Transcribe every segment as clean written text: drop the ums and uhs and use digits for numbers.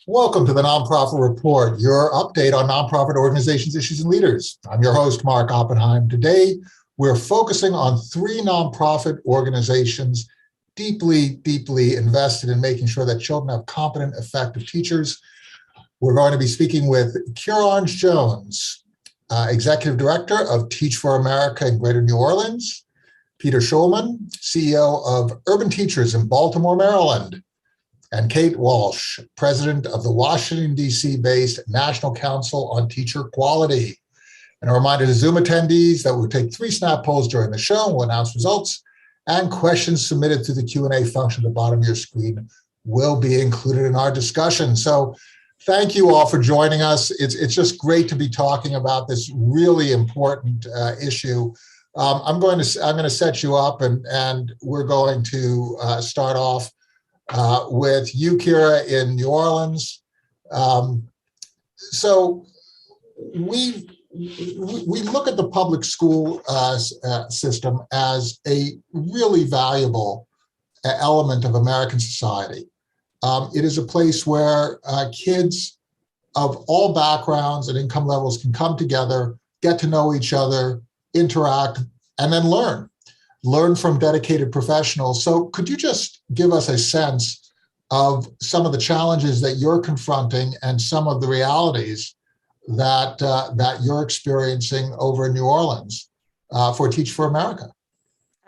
Welcome to the Nonprofit Report, your update on nonprofit organizations, issues, and leaders. I'm your host, Mark Oppenheim. Today, we're focusing on three nonprofit organizations deeply invested in making sure that children have competent, effective teachers. We're going to be speaking with Kieran Jones, Executive Director of Teach for America in Greater New Orleans, Peter Shulman, CEO of Urban Teachers in Baltimore, Maryland, and Kate Walsh, president of the Washington, D.C.-based National Council on Teacher Quality. And a reminder to Zoom attendees that we'll take 3 snap polls during the show. We'll announce results, and questions submitted through the Q&A function at the bottom of your screen will be included in our discussion. So thank you all for joining us. It's just great to be talking about this really important issue. I'm going to set you up, and we're going to start off with you, Kira, in New Orleans. So we look at the public school system as a really valuable element of American society. It is a place where kids of all backgrounds and income levels can come together, get to know each other, interact, and then learn from dedicated professionals. So could you just give us a sense of some of the challenges that you're confronting and some of the realities that you're experiencing over in New Orleans for Teach for America?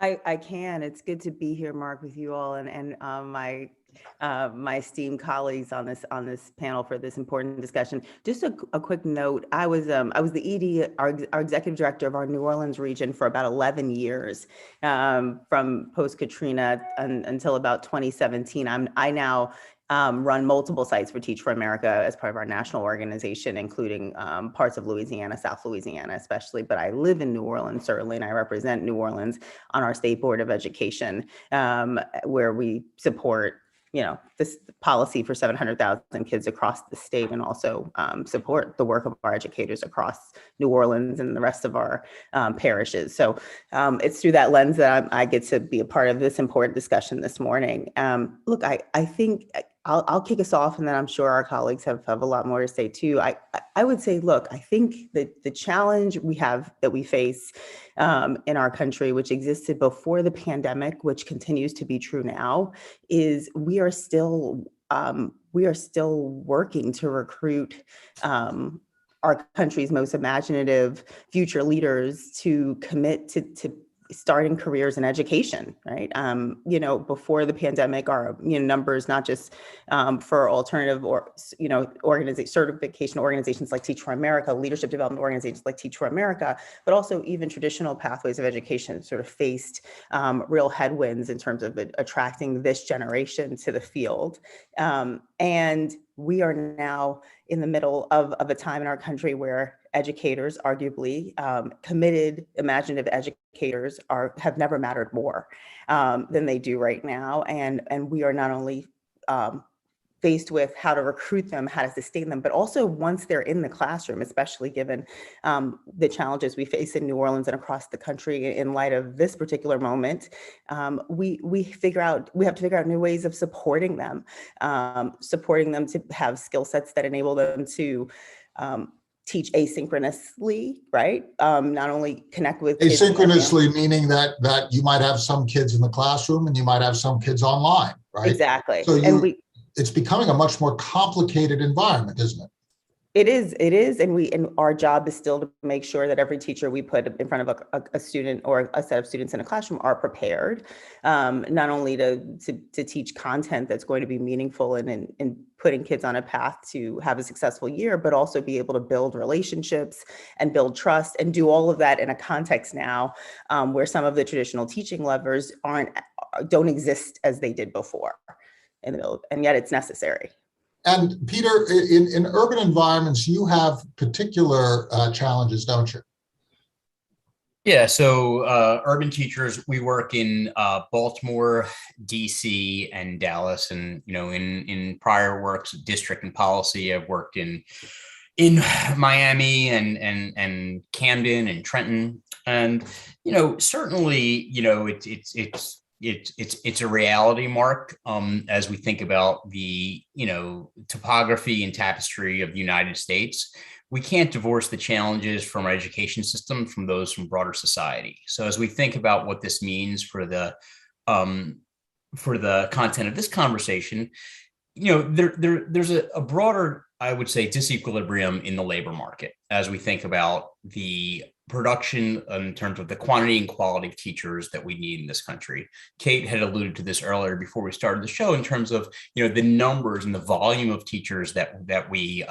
I can. It's good to be here, Mark, with you all and my esteemed colleagues on this panel for this important discussion. Just a quick note: I was the ED, our executive director of our New Orleans region for about 11 years, from post Katrina until about 2017. I now run multiple sites for Teach for America as part of our national organization, including parts of Louisiana, South Louisiana especially, but I live in New Orleans, certainly, and I represent New Orleans on our State Board of Education, where we support this policy for 700,000 kids across the state, and also support the work of our educators across New Orleans and the rest of our parishes. So it's through that lens that I get to be a part of this important discussion this morning. Look, I think I'll kick us off, and then I'm sure our colleagues have a lot more to say too. I would say, look, I think that the challenge that we face in our country, which existed before the pandemic, which continues to be true now, is we are still working to recruit our country's most imaginative future leaders to commit to starting careers in education, right? Before the pandemic, our numbers, not just for alternative or certification organizations like Teach for America, leadership development organizations like Teach for America, but also even traditional pathways of education sort of faced real headwinds in terms of attracting this generation to the field. And we are now in the middle of a time in our country where educators, arguably committed, imaginative educators, have never mattered more than they do right now. And we are not only faced with how to recruit them, how to sustain them, but also once they're in the classroom, especially given the challenges we face in New Orleans and across the country in light of this particular moment, we have to figure out new ways of supporting them to have skill sets that enable them to teach asynchronously, right? Not only connect with kids asynchronously, meaning that you might have some kids in the classroom and you might have some kids online, right? Exactly. So it's becoming a much more complicated environment, isn't it? It is, and our job is still to make sure that every teacher we put in front of a student or a set of students in a classroom are prepared, not only to teach content that's going to be meaningful and putting kids on a path to have a successful year, but also be able to build relationships and build trust and do all of that in a context now where some of the traditional teaching levers don't exist as they did before in the middle, and yet it's necessary. And Peter, in urban environments, you have particular challenges, don't you? Yeah, so urban teachers, we work in Baltimore, DC, and Dallas, and in prior works, district and policy, I've worked in Miami and Camden and Trenton, and certainly it's it's a reality, Mark. As we think about the topography and tapestry of the United States, we can't divorce the challenges from our education system from those from broader society. So as we think about what this means for the content of this conversation, there's a broader, I would say, disequilibrium in the labor market as we think about the production in terms of the quantity and quality of teachers that we need in this country. Kate had alluded to this earlier before we started the show in terms of the numbers and the volume of teachers that we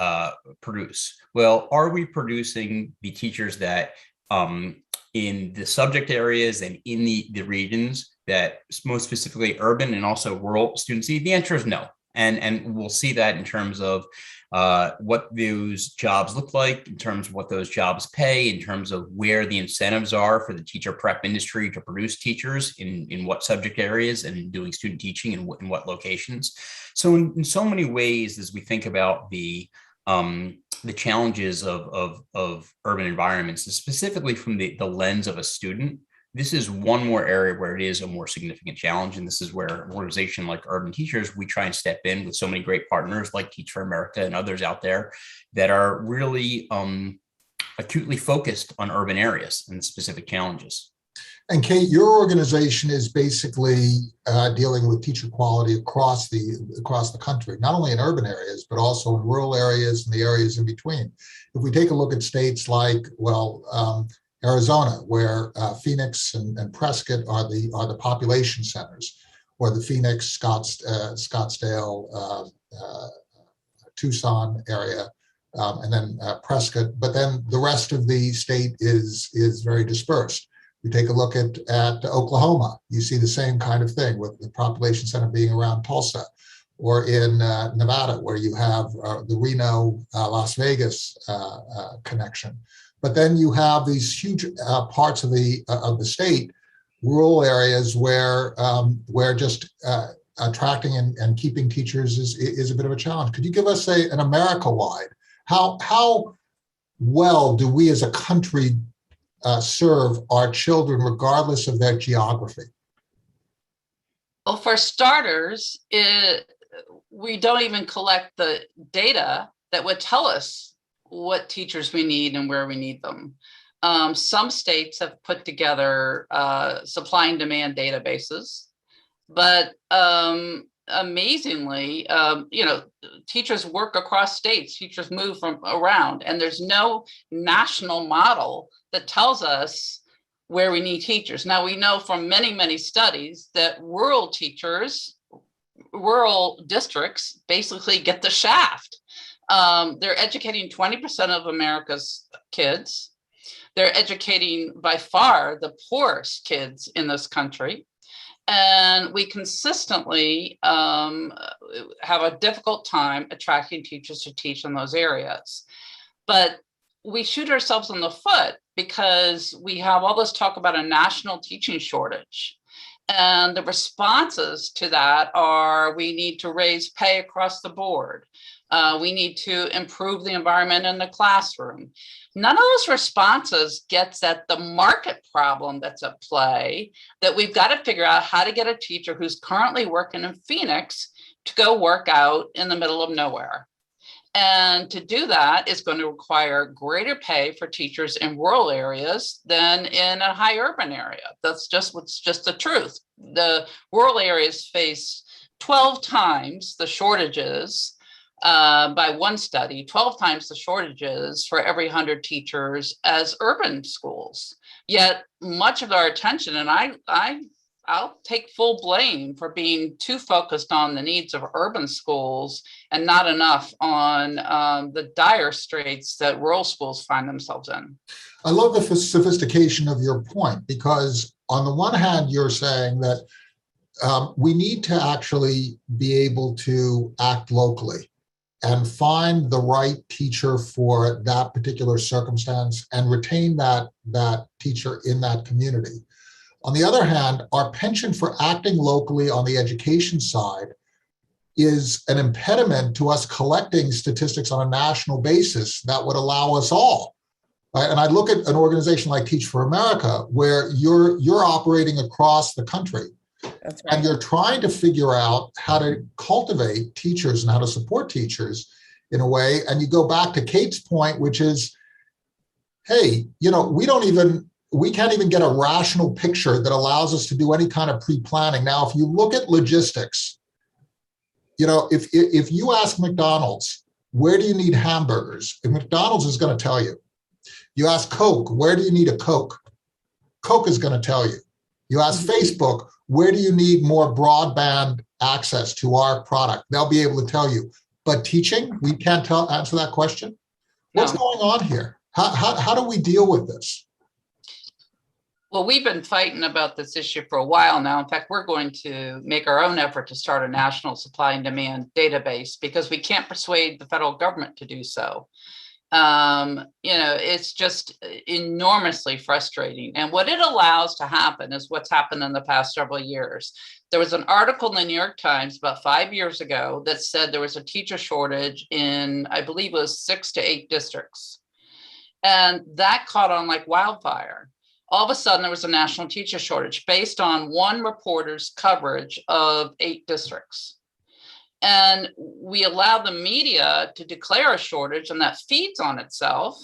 produce. Well, are we producing the teachers that in the subject areas and in the regions that most specifically urban and also rural students need? The answer is no. And we'll see that in terms of what those jobs look like, in terms of what those jobs pay, in terms of where the incentives are for the teacher prep industry to produce teachers in what subject areas and doing student teaching in what locations. So in so many ways, as we think about the challenges of urban environments, and specifically from the lens of a student, this is one more area where it is a more significant challenge. And this is where an organization like Urban Teachers, we try and step in with so many great partners like Teach for America and others out there that are really acutely focused on urban areas and specific challenges. And Kate, your organization is basically dealing with teacher quality across the country, not only in urban areas, but also in rural areas and the areas in between. If we take a look at states like, Arizona, where Phoenix and Prescott are the population centers, or the Phoenix, Scottsdale, Tucson area, and then Prescott. But then the rest of the state is very dispersed. We take a look at Oklahoma. You see the same kind of thing with the population center being around Tulsa, or in Nevada, where you have the Reno, Las Vegas connection. But then you have these huge parts of the state, rural areas where just attracting and keeping teachers is a bit of a challenge. Could you give us an America-wide, how well do we as a country serve our children regardless of their geography? Well, for starters, we don't even collect the data that would tell us what teachers we need and where we need them. Some states have put together supply and demand databases, but amazingly, teachers work across states, teachers move around, and there's no national model that tells us where we need teachers. Now, we know from many, many studies that rural districts basically get the shaft. They're educating 20% of America's kids. They're educating by far the poorest kids in this country. And we consistently have a difficult time attracting teachers to teach in those areas. But we shoot ourselves in the foot because we have all this talk about a national teaching shortage. And the responses to that are, we need to raise pay across the board. We need to improve the environment in the classroom. None of those responses gets at the market problem that's at play, that we've got to figure out how to get a teacher who's currently working in Phoenix to go work out in the middle of nowhere. And to do that is going to require greater pay for teachers in rural areas than in a high urban area. That's just the truth. The rural areas face 12 times the shortages by one study, 12 times the shortages for every 100 teachers as urban schools. Yet much of our attention, and I'll take full blame for being too focused on the needs of urban schools and not enough on the dire straits that rural schools find themselves in. I love the sophistication of your point, because on the one hand, you're saying that we need to actually be able to act locally and find the right teacher for that particular circumstance and retain that teacher in that community. On the other hand, our penchant for acting locally on the education side is an impediment to us collecting statistics on a national basis that would allow us all. Right? And I look at an organization like Teach for America, where you're operating across the country. That's And right. you're trying to figure out how to cultivate teachers and how to support teachers in a way. And you go back to Kate's point, which is, hey, we can't even get a rational picture that allows us to do any kind of pre-planning. Now, if you look at logistics, if you ask McDonald's, where do you need hamburgers? And McDonald's is going to tell you. You ask Coke, where do you need a Coke? Coke is going to tell you. You ask Facebook, where do you need more broadband access to our product? They'll be able to tell you. But teaching, we can't answer that question. What's going on here? How do we deal with this? Well, we've been fighting about this issue for a while now. In fact, we're going to make our own effort to start a national supply and demand database because we can't persuade the federal government to do so. It's just enormously frustrating. And what it allows to happen is what's happened in the past several years. There was an article in the New York Times about 5 years ago that said there was a teacher shortage in, I believe it was 6 to 8 districts. And that caught on like wildfire. All of a sudden, there was a national teacher shortage based on one reporter's coverage of 8 districts. And we allow the media to declare a shortage, and that feeds on itself.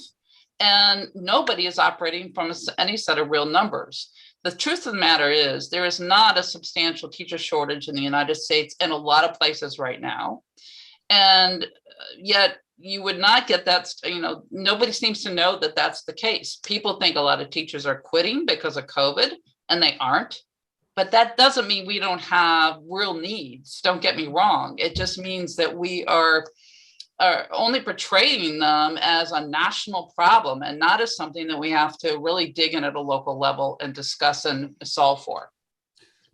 And nobody is operating from any set of real numbers. The truth of the matter is there is not a substantial teacher shortage in the United States in a lot of places right now. And yet you would not get that, nobody seems to know that that's the case. People think a lot of teachers are quitting because of COVID, and they aren't. But that doesn't mean we don't have real needs. Don't get me wrong. It just means that we are only portraying them as a national problem and not as something that we have to really dig in at a local level and discuss and solve for.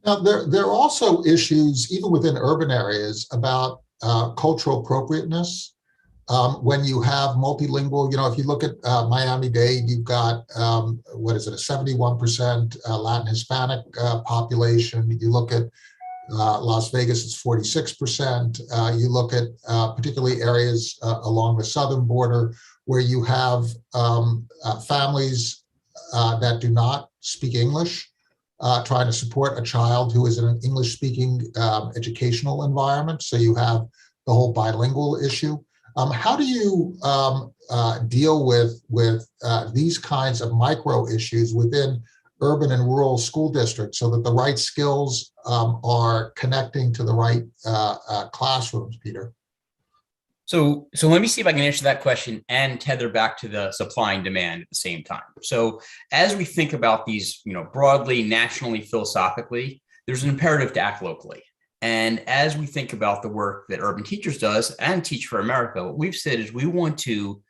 Now, there are also issues, even within urban areas, about cultural appropriateness. When you have multilingual, if you look at Miami-Dade, you've got, a 71% Latin Hispanic population. You look at Las Vegas, it's 46%. You look at particularly areas along the southern border where you have families that do not speak English, trying to support a child who is in an English-speaking educational environment. So you have the whole bilingual issue. How do you deal with these kinds of micro issues within urban and rural school districts so that the right skills are connecting to the right classrooms, Peter? So let me see if I can answer that question and tether back to the supply and demand at the same time. So as we think about these, broadly, nationally, philosophically, there's an imperative to act locally. And as we think about the work that Urban Teachers does and Teach for America, what we've said is we want to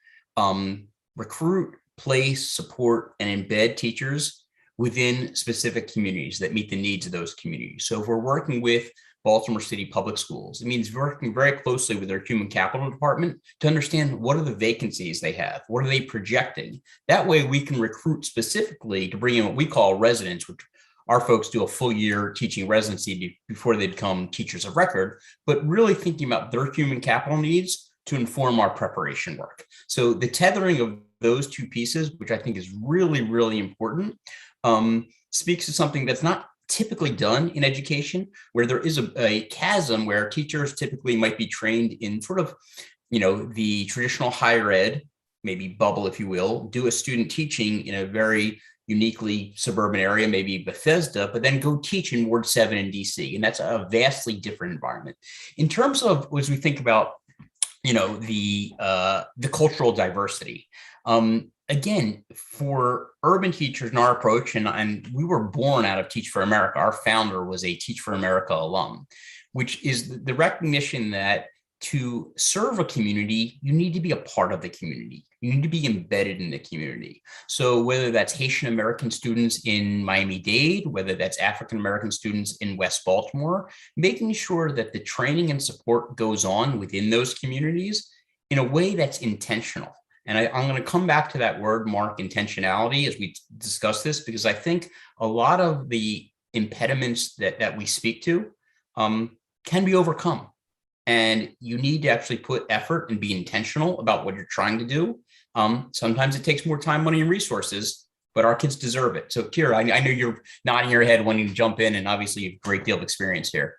recruit, place, support, and embed teachers within specific communities that meet the needs of those communities. So if we're working with Baltimore City Public Schools, it means working very closely with their human capital department to understand what are the vacancies they have, what are they projecting. That way we can recruit specifically to bring in what we call residents, which our folks do a full year teaching residency before they become teachers of record, but really thinking about their human capital needs to inform our preparation work. So the tethering of those two pieces, which I think is really, really important, speaks to something that's not typically done in education, where there is a chasm where teachers typically might be trained in sort of, the traditional higher ed, maybe bubble, if you will, do a student teaching in a very uniquely suburban area, maybe Bethesda, but then go teach in Ward 7 in DC. And that's a vastly different environment. In terms of, as we think about, the cultural diversity, again, for urban teachers in our approach, and we were born out of Teach for America. Our founder was a Teach for America alum, which is the recognition that to serve a community, you need to be a part of the community. You need to be embedded in the community. So whether that's Haitian American students in Miami-Dade, whether that's African American students in West Baltimore, making sure that the training and support goes on within those communities in a way that's intentional. And I'm going to come back to that word, Mark, intentionality, as we discuss this, because I think a lot of the impediments that we speak to can be overcome. And you need to actually put effort and be intentional about what you're trying to do. Sometimes it takes more time, money, and resources, but our kids deserve it. So Kira, I know you're nodding your head wanting to jump in, and obviously you have a great deal of experience here.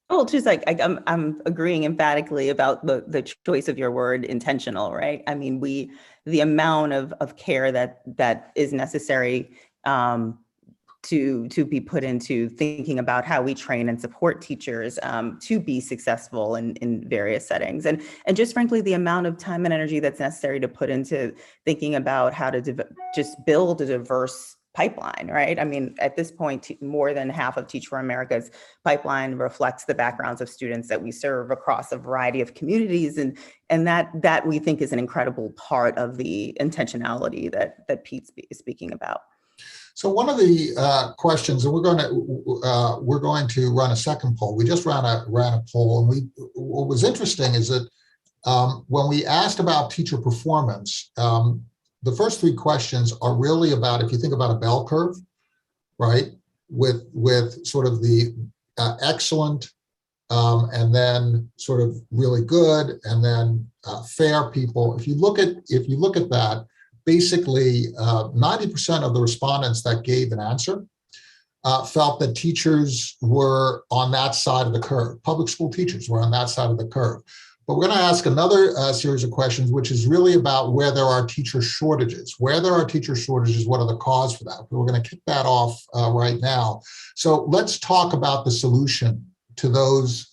Oh, just like I'm agreeing emphatically about the choice of your word, intentional, right? I mean, the amount of care that is necessary to be put into thinking about how we train and support teachers to be successful in various settings, and just frankly the amount of time and energy that's necessary to put into thinking about how to just build a diverse pipeline, right? I mean, at this point, more than half of Teach for America's pipeline reflects the backgrounds of students that we serve across a variety of communities, and that we think is an incredible part of the intentionality that Pete's speaking about. So one of the questions, and we're going to run a second poll. We just ran a poll, and what was interesting is that when we asked about teacher performance, the first three questions are really about, if you think about a bell curve, right, with sort of the excellent, and then sort of really good, and then fair people. If you look at that, basically 90% of the respondents that gave an answer felt that teachers were on that side of the curve. Public school teachers were on that side of the curve. But we're going to ask another series of questions, which is really about where there are teacher shortages. Where there are teacher shortages, what are the causes for that? We're going to kick that off right now. So let's talk about the solution to those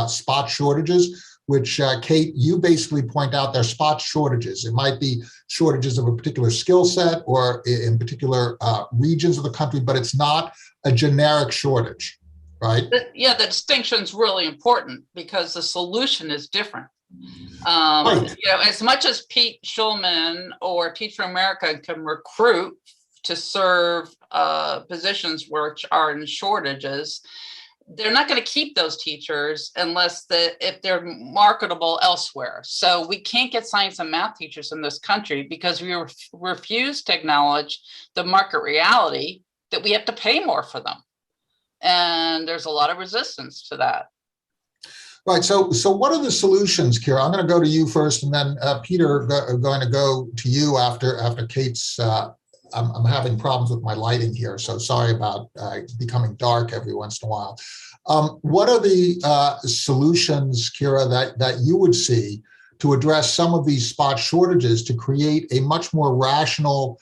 spot shortages, which Kate, you basically point out they're spot shortages. It might be shortages of a particular skill set or in particular regions of the country, but it's not a generic shortage. Right. Yeah, the distinction is really important because the solution is different. Right. You know, as much as Pete Shulman or Teach for America can recruit to serve positions which are in shortages, they're not going to keep those teachers unless if they're marketable elsewhere. So we can't get science and math teachers in this country because we refuse to acknowledge the market reality that we have to pay more for them. And there's a lot of resistance to that. Right. So what are the solutions, Kira? I'm going to go to you first, and then Peter, going to go to you after Kate's. I'm having problems with my lighting here, so sorry about becoming dark every once in a while. What are the solutions, Kira, that you would see to address some of these spot shortages to create a much more rational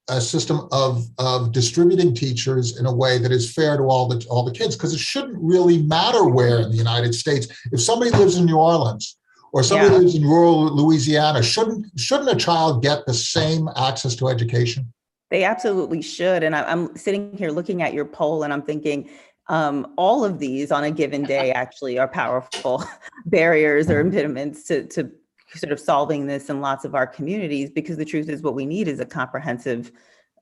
a system of distributing teachers in a way that is fair to all the kids? Because it shouldn't really matter where in the United States. If somebody lives in New Orleans or somebody lives in rural Louisiana, shouldn't a child get the same access to education? They absolutely should. And I'm sitting here looking at your poll, and I'm thinking all of these on a given day actually are powerful barriers or impediments to sort of solving this in lots of our communities, because the truth is what we need is a comprehensive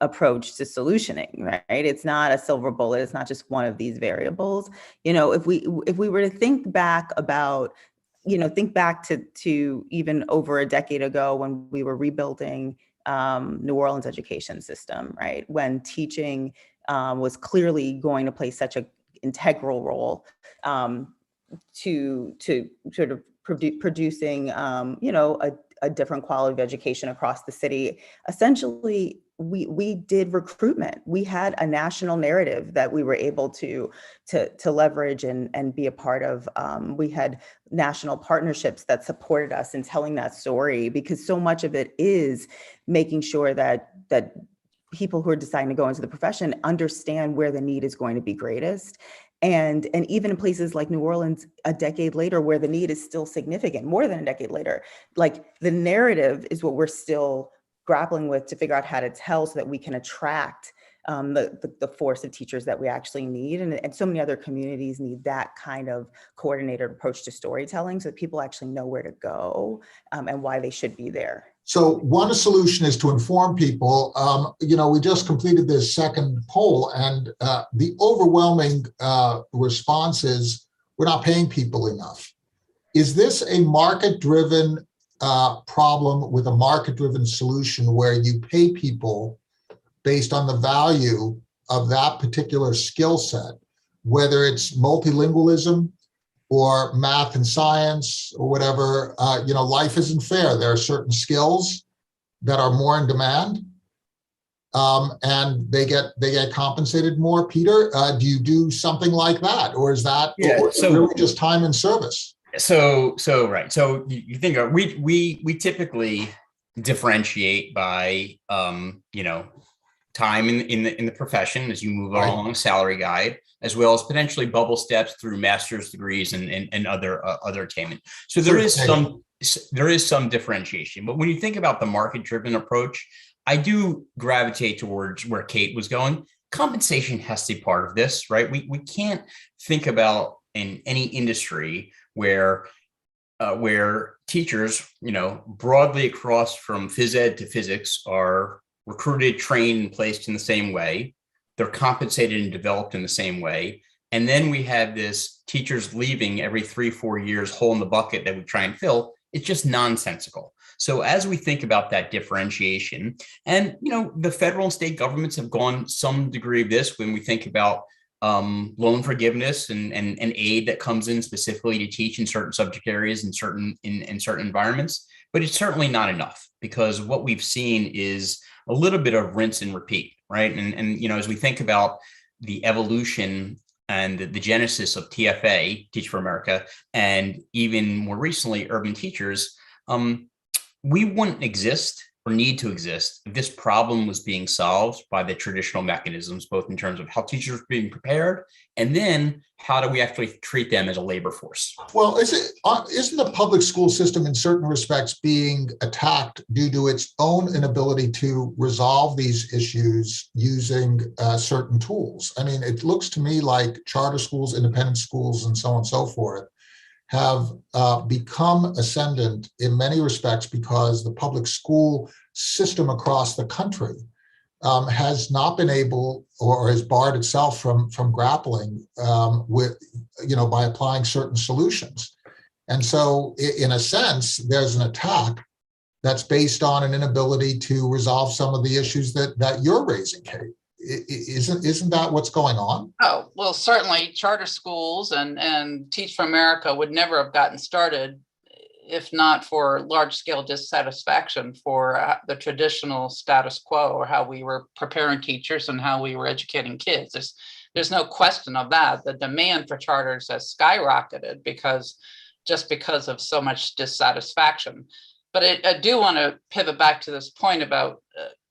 approach to solutioning, right? It's not a silver bullet. It's not just one of these variables. You know, if we were to think back about, think back to even over a decade ago when we were rebuilding New Orleans education system, right? When teaching was clearly going to play such an integral role to sort of producing, a different quality of education across the city. Essentially, we did recruitment. We had a national narrative that we were able to leverage and be a part of. We had national partnerships that supported us in telling that story, because so much of it is making sure that people who are deciding to go into the profession understand where the need is going to be greatest. And even in places like New Orleans, a decade later, where the need is still significant, more than a decade later, like the narrative is what we're still grappling with to figure out how to tell so that we can attract the force of teachers that we actually need. And so many other communities need that kind of coordinated approach to storytelling so that people actually know where to go and why they should be there. So one solution is to inform people. We just completed this second poll, and the overwhelming response is we're not paying people enough. Is this a market-driven problem with a market-driven solution where you pay people based on the value of that particular skill set, whether it's multilingualism or math and science or whatever? Life isn't fair. There are certain skills that are more in demand, and they get compensated more. Peter, do you do something like that, or is that or is it really just time and service? So right. So you think we typically differentiate by time in the profession as you move along a salary guide, as well as potentially bubble steps through master's degrees and other attainment. So there is some differentiation. But when you think about the market-driven approach, I do gravitate towards where Kate was going. Compensation has to be part of this, right? We can't think about in any industry where teachers, broadly across from phys ed to physics are recruited, trained, and placed in the same way. They're compensated and developed in the same way. And then we have this teachers leaving every 3-4 years, hole in the bucket that we try and fill. It's just nonsensical. So as we think about that differentiation, and the federal and state governments have gone some degree of this when we think about loan forgiveness and aid that comes in specifically to teach in certain subject areas in certain environments, but it's certainly not enough, because what we've seen is a little bit of rinse and repeat, right? And as we think about the evolution and the genesis of TFA, Teach for America, and even more recently, Urban Teachers, we wouldn't exist or need to exist if this problem was being solved by the traditional mechanisms, both in terms of how teachers are being prepared, and then how do we actually treat them as a labor force? Well, isn't the public school system in certain respects being attacked due to its own inability to resolve these issues using certain tools? I mean, it looks to me like charter schools, independent schools, and so on and so forth have become ascendant in many respects because the public school system across the country has not been able or has barred itself from grappling with, by applying certain solutions. And so in a sense, there's an attack that's based on an inability to resolve some of the issues that you're raising, Kate. Isn't that what's going on? Oh, well, certainly charter schools and Teach for America would never have gotten started if not for large scale dissatisfaction for the traditional status quo, or how we were preparing teachers and how we were educating kids. There's no question of that. The demand for charters has skyrocketed because of so much dissatisfaction. But I do want to pivot back to this point about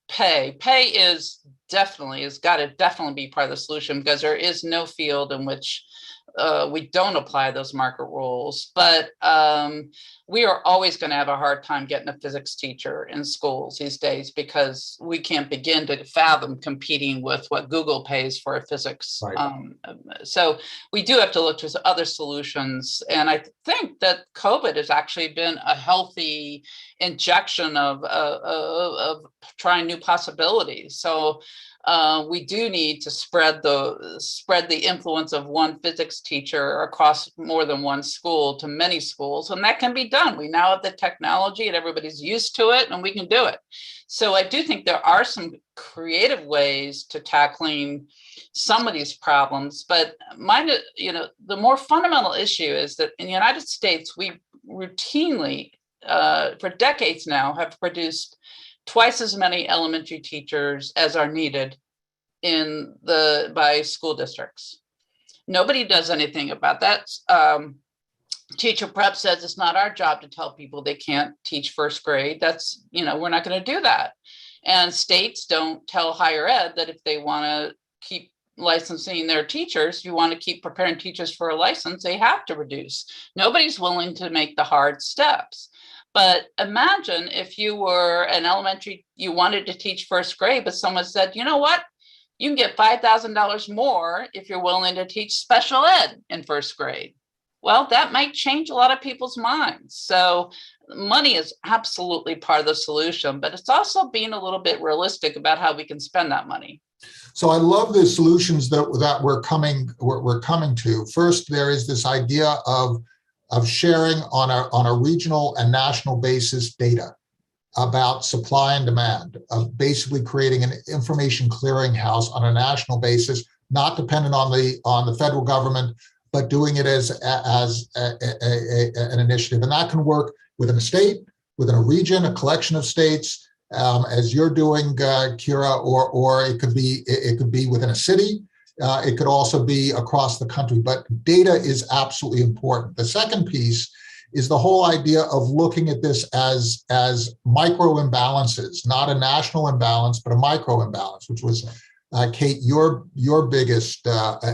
pay. Pay has got to definitely be part of the solution, because there is no field in which we don't apply those market rules. But we are always going to have a hard time getting a physics teacher in schools these days, because we can't begin to fathom competing with what Google pays for a physics. Right. So we do have to look to other solutions. And I think that COVID has actually been a healthy injection of trying new possibilities. So we do need to spread the influence of one physics teacher across more than one school to many schools, and that can be done. We now have the technology and everybody's used to it, and we can do it. So I do think there are some creative ways to tackling some of these problems, but the more fundamental issue is that in the United States, we routinely, for decades now, have produced twice as many elementary teachers as are needed by school districts. Nobody does anything about that. Teacher prep says it's not our job to tell people they can't teach first grade. That's, we're not going to do that. And states don't tell higher ed that if they want to keep licensing their teachers, you want to keep preparing teachers for a license, they have to reduce. Nobody's willing to make the hard steps. But imagine if you were an elementary, you wanted to teach first grade, but someone said, you know what? You can get $5,000 more if you're willing to teach special ed in first grade. Well, that might change a lot of people's minds. So money is absolutely part of the solution, but it's also being a little bit realistic about how we can spend that money. So I love the solutions that we're coming to. First, there is this idea of sharing on a regional and national basis data about supply and demand, of basically creating an information clearinghouse on a national basis, not dependent on the federal government, but doing it as an initiative. And that can work within a state, within a region, a collection of states, as you're doing, Kira, or it could be within a city. It could also be across the country, but data is absolutely important. The second piece is the whole idea of looking at this as micro imbalances, not a national imbalance, but a micro imbalance, which was, Kate, your biggest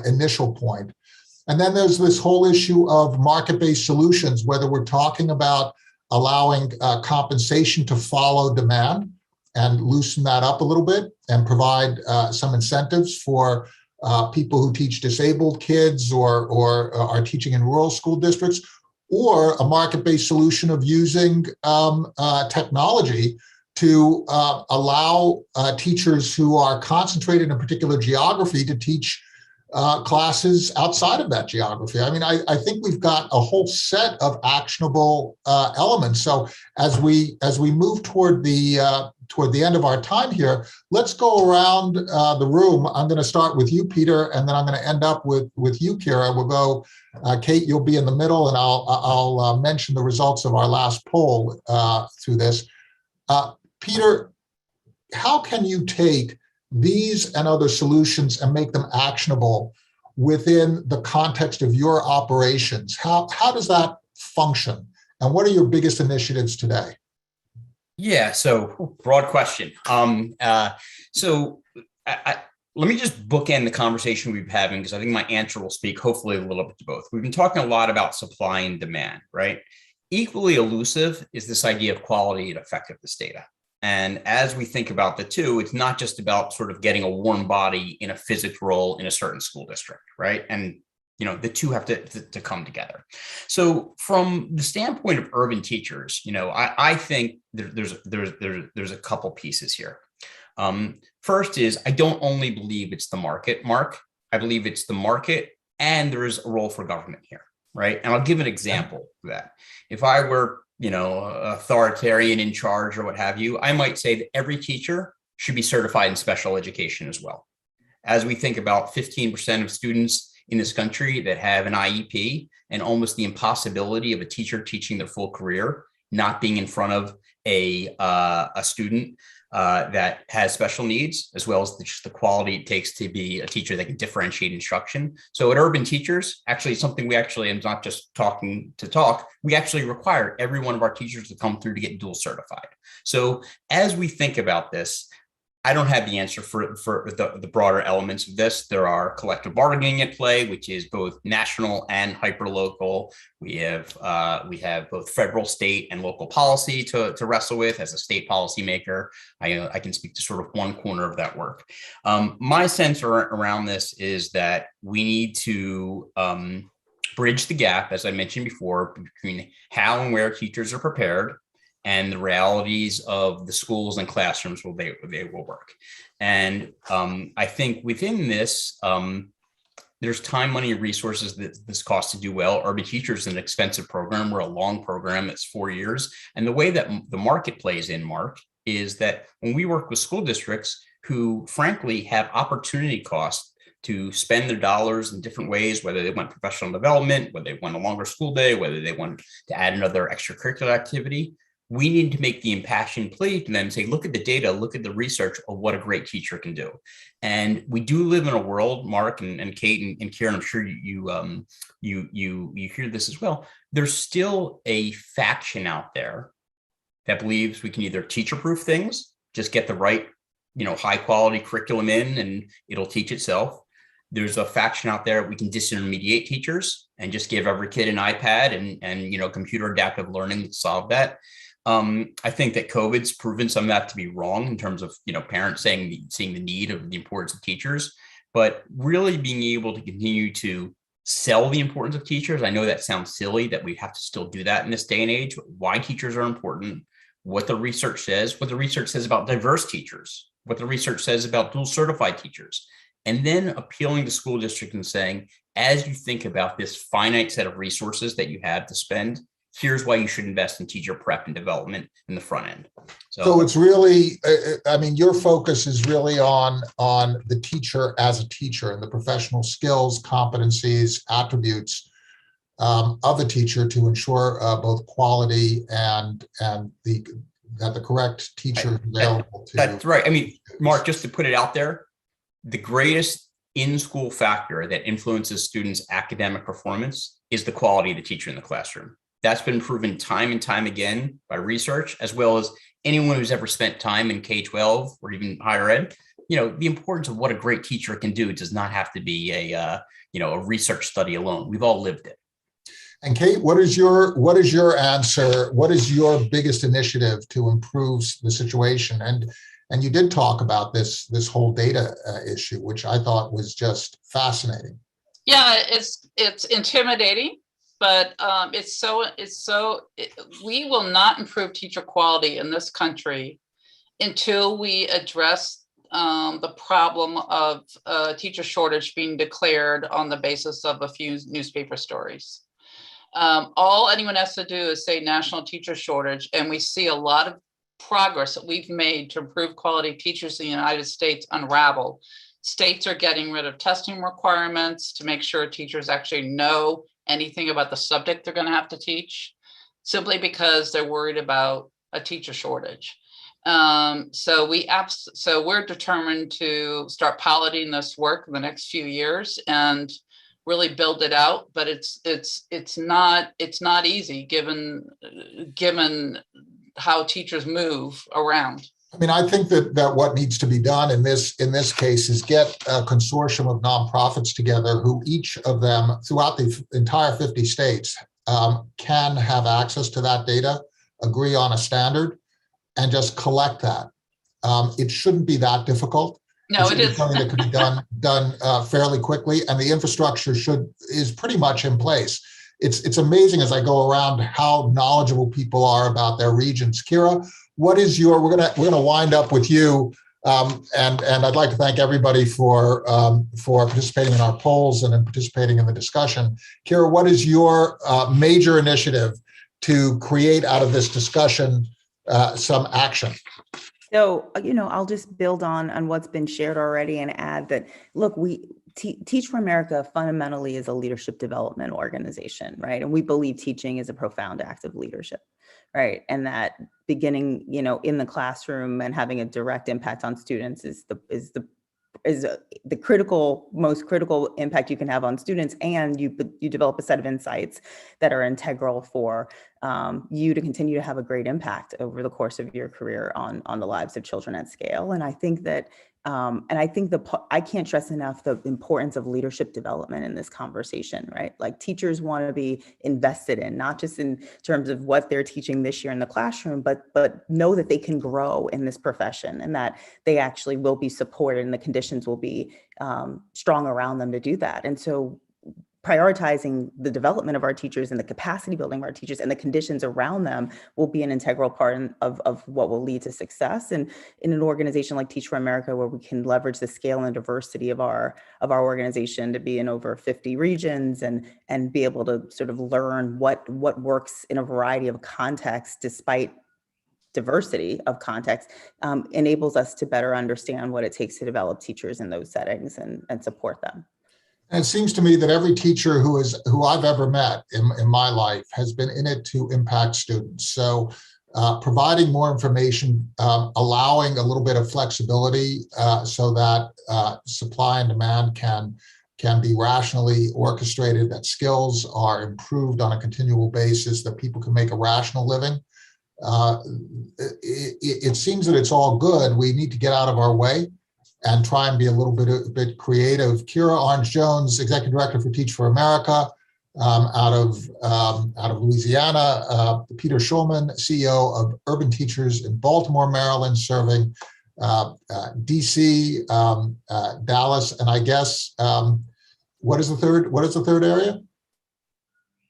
initial point. And then there's this whole issue of market-based solutions, whether we're talking about allowing compensation to follow demand and loosen that up a little bit and provide some incentives for people who teach disabled kids or are teaching in rural school districts, or a market-based solution of using technology to allow teachers who are concentrated in a particular geography to teach classes outside of that geography. I mean, I think we've got a whole set of actionable elements. So as we move toward the end of our time here, let's go around the room. I'm going to start with you, Peter, and then I'm going to end up with you, Kira. We'll go, Kate, you'll be in the middle, and I'll mention the results of our last poll through this. Peter, how can you take these and other solutions and make them actionable within the context of your operations? How does that function? And what are your biggest initiatives today? Yeah, so broad question. Let me just bookend the conversation we've been having, because I think my answer will speak hopefully a little bit to both. We've been talking a lot about supply and demand, right? Equally elusive is this idea of quality and effectiveness data. And as we think about the two, it's not just about sort of getting a warm body in a physics role in a certain school district, right? And the two have to come together. So from the standpoint of urban teachers, I think there's a couple pieces here. First is, I don't only believe it's the market, Mark. I believe it's the market, and there is a role for government here, right? And I'll give an example of that. If I were authoritarian in charge or what have you, I might say that every teacher should be certified in special education as well. As we think about 15% of students in this country that have an IEP, and almost the impossibility of a teacher teaching their full career not being in front of a student that has special needs, as well as just the quality it takes to be a teacher that can differentiate instruction. So at Urban Teachers, actually something we actually, I'm not just talking to talk, we actually require every one of our teachers to come through to get dual certified. So as we think about this, I don't have the answer for the broader elements of this. There are collective bargaining at play, which is both national and hyperlocal. We have both federal, state, and local policy to wrestle with. As a state policymaker, I can speak to sort of one corner of that work. My sense around this is that we need to bridge the gap, as I mentioned before, between how and where teachers are prepared and the realities of the schools and classrooms where they will work. And I think within this, there's time, money, and resources that this costs to do well. Urban Teachers is an expensive program. We're a long program. It's 4 years. And the way that the market plays in, Mark, is that when we work with school districts who frankly have opportunity costs to spend their dollars in different ways, whether they want professional development, whether they want a longer school day, whether they want to add another extracurricular activity, we need to make the impassioned plea to them, say, look at the data, look at the research of what a great teacher can do. And we do live in a world, Mark and Kate and Karen, I'm sure you hear this as well. There's still a faction out there that believes we can either teacher-proof things, just get the right, high quality curriculum in and it'll teach itself. There's a faction out there, we can disintermediate teachers and just give every kid an iPad and computer adaptive learning to solve that. I think that COVID's proven some of that to be wrong in terms of, parents seeing the need of the importance of teachers, but really being able to continue to sell the importance of teachers. I know that sounds silly that we have to still do that in this day and age, but why teachers are important, what the research says about diverse teachers, what the research says about dual certified teachers, and then appealing to school districts and saying, as you think about this finite set of resources that you have to spend, here's why you should invest in teacher prep and development in the front end. So it's really, your focus is really on the teacher as a teacher and the professional skills, competencies, attributes of a teacher to ensure both quality and the that the correct teacher is available to. That's right. I mean, Mark, just to put it out there, the greatest in-school factor that influences students' academic performance is the quality of the teacher in the classroom. That's been proven time and time again by research, as well as anyone who's ever spent time in K-12 or even higher ed. The importance of what a great teacher can do does not have to be a research study alone. We've all lived it. And Kate, what is your answer? What is your biggest initiative to improve the situation? And you did talk about this whole data issue, which I thought was just fascinating. Yeah, it's intimidating, but we will not improve teacher quality in this country until we address the problem of teacher shortage being declared on the basis of a few newspaper stories. All anyone has to do is say national teacher shortage, and we see a lot of progress that we've made to improve quality of teachers in the United States unravel. States are getting rid of testing requirements to make sure teachers actually know anything about the subject they're going to have to teach, simply because they're worried about a teacher shortage. So we're determined to start piloting this work in the next few years and really build it out, but it's not easy given how teachers move around. I mean, I think that what needs to be done in this case is get a consortium of nonprofits together who each of them throughout the entire 50 states can have access to that data, agree on a standard, and just collect that. It shouldn't be that difficult. No, it is something that could be done fairly quickly, and the infrastructure is pretty much in place. It's amazing as I go around how knowledgeable people are about their regions. Kira, what is we're gonna wind up with you, and I'd like to thank everybody for participating in our polls and in participating in the discussion. Kira, what is your major initiative to create out of this discussion some action? So, I'll just build on what's been shared already and add that, look, Teach for America fundamentally is a leadership development organization, right? And we believe teaching is a profound act of leadership, right? And that beginning, in the classroom and having a direct impact on students is the most critical impact you can have on students, and you develop a set of insights that are integral for you to continue to have a great impact over the course of your career on the lives of children at scale. And I think that I can't stress enough the importance of leadership development in this conversation, right? Like, teachers want to be invested in, not just in terms of what they're teaching this year in the classroom, but know that they can grow in this profession and that they actually will be supported and the conditions will be strong around them to do that. And so prioritizing the development of our teachers and the capacity building of our teachers and the conditions around them will be an integral part of what will lead to success. And in an organization like Teach for America, where we can leverage the scale and diversity of our organization to be in over 50 regions and be able to sort of learn what works in a variety of contexts, despite diversity of context, enables us to better understand what it takes to develop teachers in those settings and support them. And it seems to me that every teacher who I've ever met in my life has been in it to impact students. So providing more information, allowing a little bit of flexibility so that supply and demand can be rationally orchestrated, that skills are improved on a continual basis, that people can make a rational living. It seems that it's all good. We need to get out of our way and try and be a bit creative. Kira Orange-Jones, Executive Director for Teach for America, out of Louisiana. Peter Shulman, CEO of Urban Teachers in Baltimore, Maryland, serving DC, Dallas, and I guess what is the third area?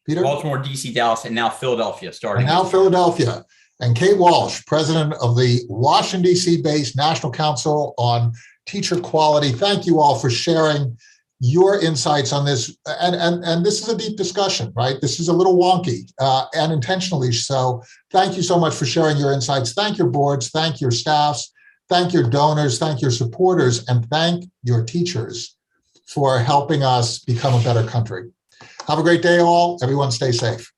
Peter? Baltimore, DC, Dallas, and now Philadelphia. Philadelphia. And Kate Walsh, President of the Washington, D.C.-based National Council on Teacher Quality. Thank you all for sharing your insights on this. And this is a deep discussion, right? This is a little wonky and intentionally so. Thank you so much for sharing your insights. Thank your boards, thank your staffs, thank your donors, thank your supporters, and thank your teachers for helping us become a better country. Have a great day, all. Everyone stay safe.